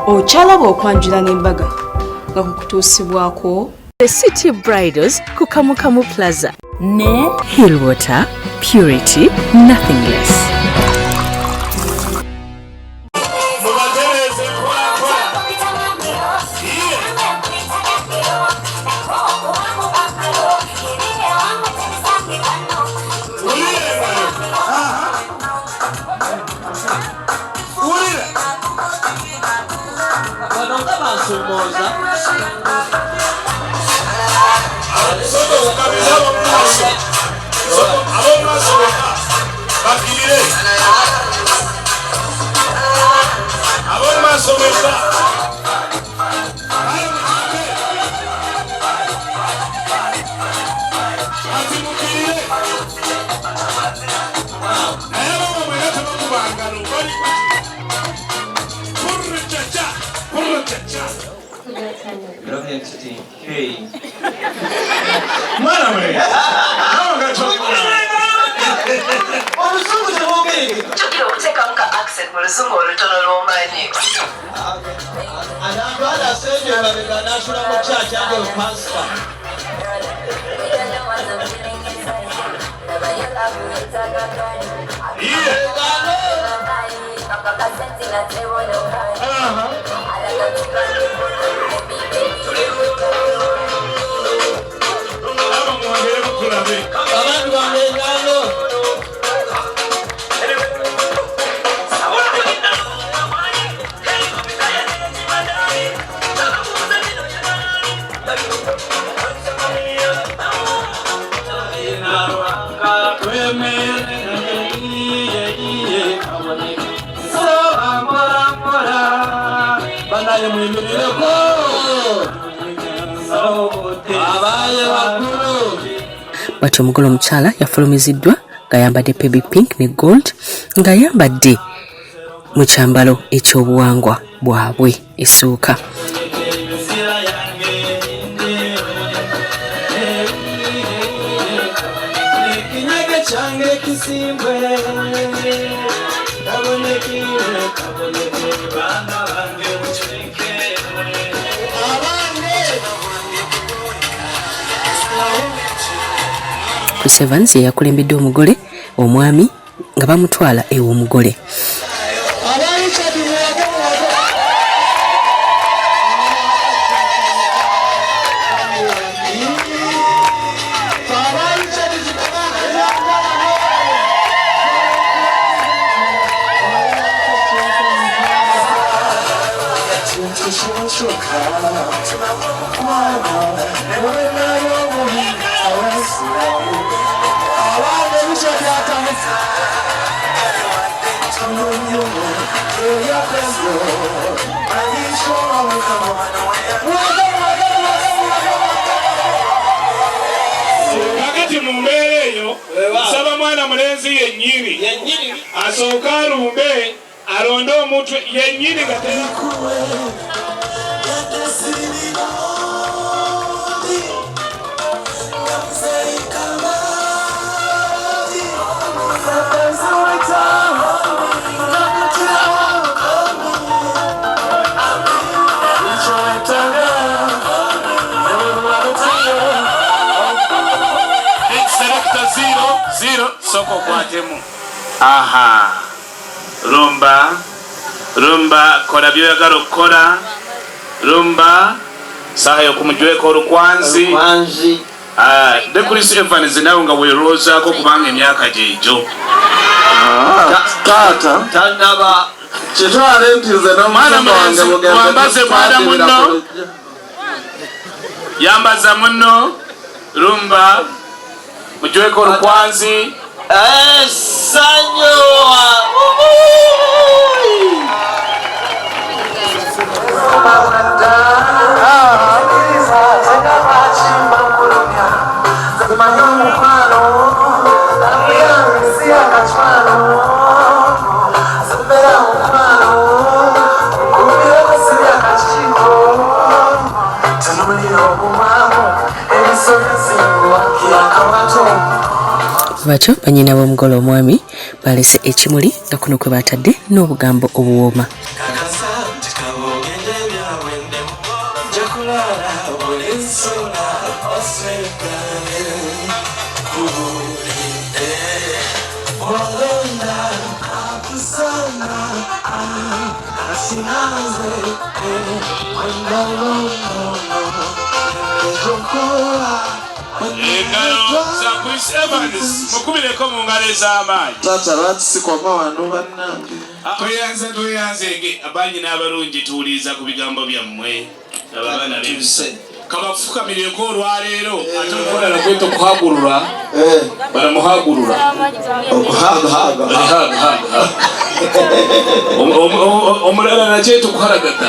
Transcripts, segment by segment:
Ochalaba okwanjula n'embaga nga kukutuusibwako The City Bridals ku Kamukamu Plaza ne Hillwater Purity Nothing Less. Bw'atyo omugole omukyala yafulumiziddwa ng'ayambadde baby pink ne gold ng'ayambadde mu kyambalo ekyobuwangwa bwabwe essuuka. Chris Evans yakulembedde omugole omwami nga bamutwala ew'omugole. Saba mwana mulenzi yennyini asooka alumbe alonde omuntu yennyini Zero soko kwatemu. Aha. Rumba kola byoyagala okukola. Rumba saha yokumujweko olukwanzi. De Chris Evans nawe nga weerozaako kubanga emyaka gy'egyo. Taata tanaba kitwale ntize n'omusumba wange mugende wambaze mwana munno. Yambaza munno. Rumba mujweko olukwanzi. Sanyoa Batyo banyina b'omugole omwami balese ekimuli nga kuno kwe batadde n'obugambo obuwooma. Chris Evans, mukubire ko mu ngale z'amaanyi. Tata lwatisikoma wano bannange. Tweyanze abanyi n'abalungi tuwuliriza ku bigambo byammwe abaana b'ensi. Kabafukamireko olwaleero ate omukola nakweta okuhagulula. Baramuhagulula. Omulala nakyeta okuharagata.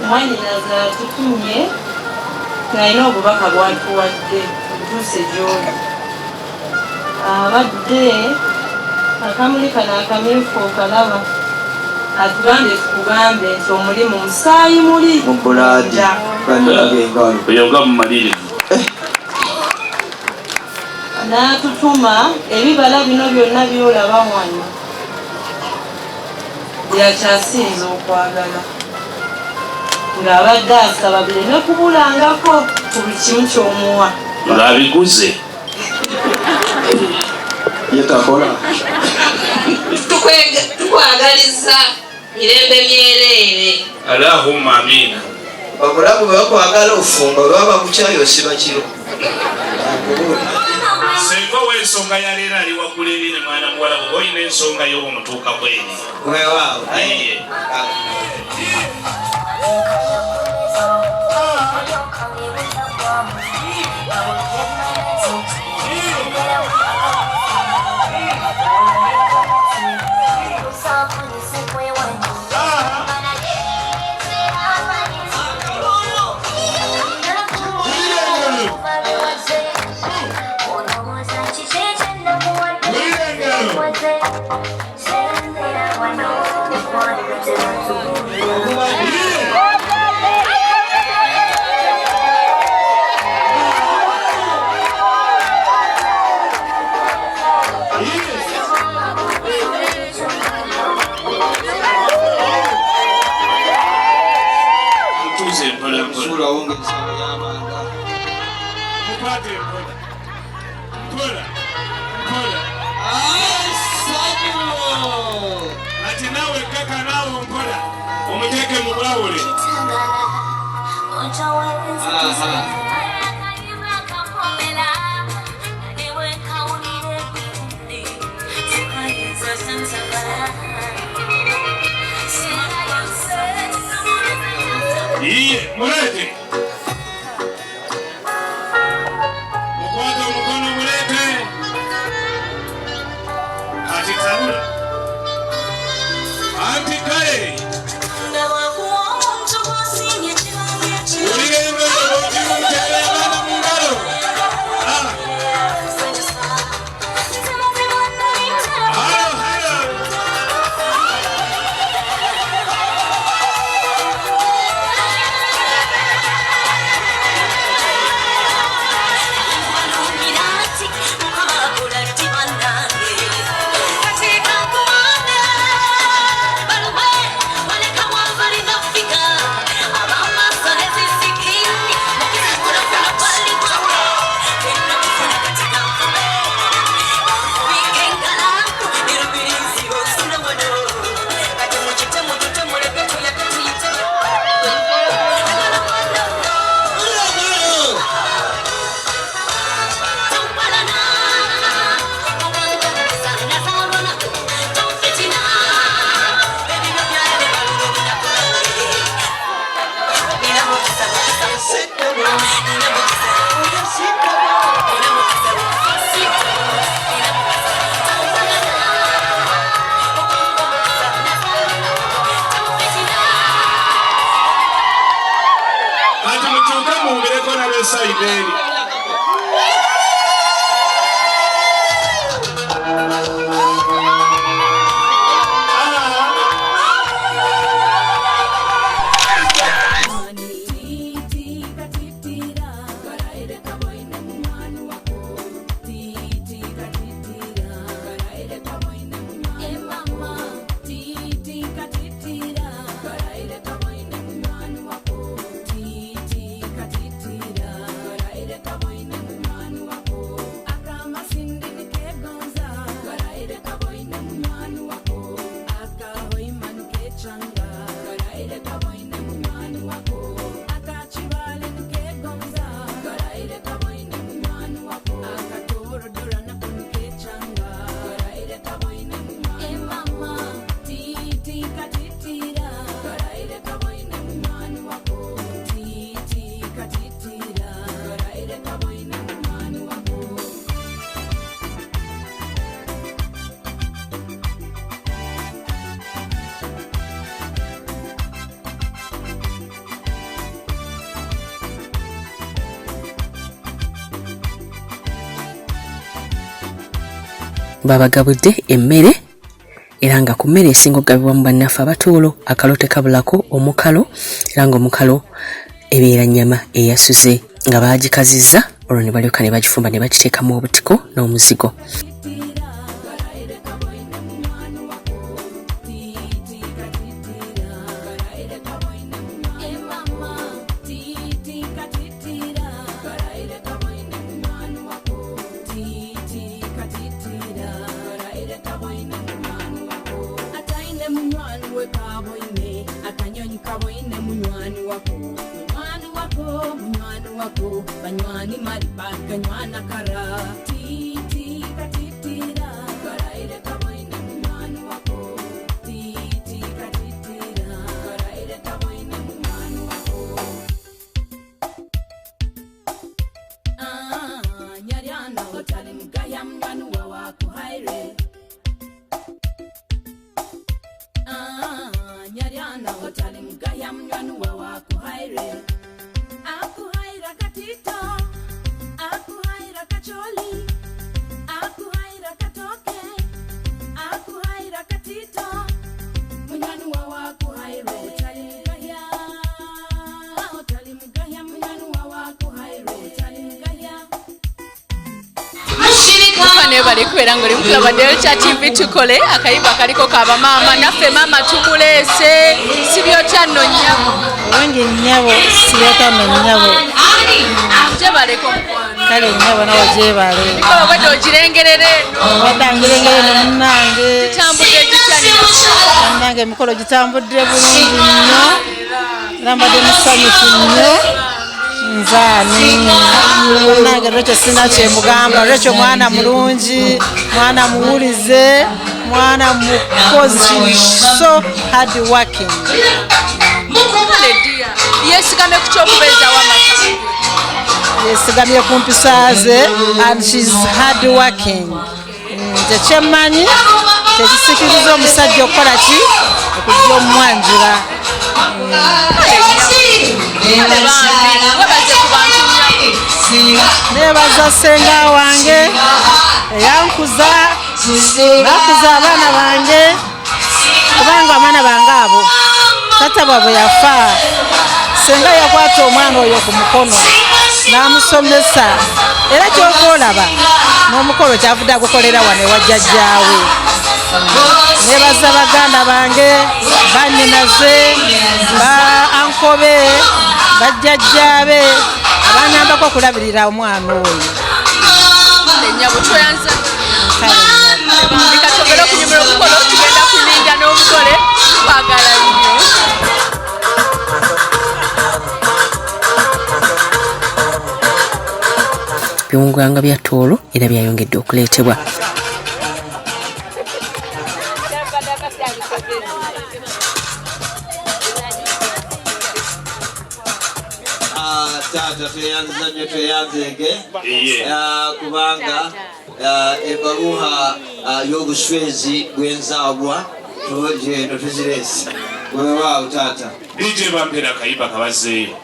Mwanyinaza tutumye nalina obubaka bwatuwadde tutuuse gy'oli abadde akamuli kano akamyufu okalaba atugambye tukugambe nti omulimu musaayi muli mubulaadi oyonga mu maliri n'atutuma ebibala bino byonna byolaba wano byakyasinza okwagala ng'abadde asaba bireme kubulangako ku buli kimu ky'omuwa ng'abiguze yetakola tukwagaliza mirembe myereere Allahumma amina. Babulabu bakwagala ofumba baba bukyayo siba kiro Senga w'ensonga ya leero ali waggulu eri ne mwana muwala bwe oyina ensonga y'omutuuka bweri weewaawo ayiye mulete mukwata omukono mulete ati tabula anti kale babagabudde emmere era nga ku mmere esinga okugabibwa mu bannaffe abatoolo akalo tekabulako omukalo era nga omukalo ebeera nnyama eyasuze nga baagikazizza olwo ne balyoka ne bagifumba ne bagiteekamu obutiko n'omuzigo. Banywani mariba ganywana kara titi katitira karaire kaboine munywani wako titi katitira karaire kaboine munywani wako nyariana hotali mgaya mnywani wako haire nyariana hotali mgaya mnywani wako haire akuhaira katito akuhaira kacholi akuhaira katoke akuhaira katito munywani wawa akuhaire utalimgaya utalimgaya munywani wawa akuhaire utalimgaya mufane bali kwera ngoli mkulaba dero cha TV tukole akayiba kaliko kaba mama naffe mama tumulese sibyo channo nyabo wange nyabo sibyo channo nyabo jebaleko mukwana kale nyabo nawo jebale ko bado jirengerere badangerengere munange tambudde gichani munange mikolo gitambudde bulungi nnyo nambadde musanyufu nnyo nzani munange lwekyo sina kyemugamba lwekyo mwana mulungi mwana muwulize mwana mukozi so hard working yesigame kukyokubeza wamaka yesigamye ku mpisa ze and she's hard working tekyemanyi tekisikiriza omusajja okukola ki okujja omwanjula nebaza senga wange eyankuza nakuza abaana bange kubanga abaana bange abo tata bwabwe yafa senga yakwata omwana oyo ku mukono n'amusomesa era kyova olaba n'omukolo kyavudde agukolera wano ewa jjajjaawe. Nebaza baganda bange banyinaze ba ankobe bajjajjaabe abanyambako okulabirira omwana oyo. Ennyabo twoyanza bikatogera okunyumira omukolo tugenda kulinga n'omugole twagala nnyo. Byongwanga bya toolo era byayongedde okuleetebwa. Tata tweyanzege kubanga ebaruha y'obuswezi bw'enzaabwa tugendo tuzirese wewaawo tata DJ bampera akayiba kabazeeyo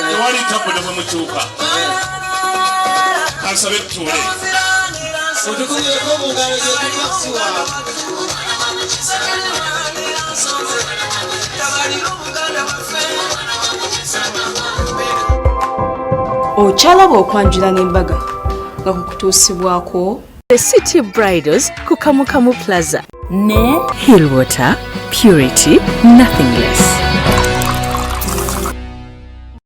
tewali tabula mwe mukyuka kansabe tutuule otukubireko mu ngalo gyetumaksiwa okyalaba okwanjula n'embaga nga kukutuusibwako The City Bridals ku Kamukamu Plaza ne Hillwater Purity Nothing Less.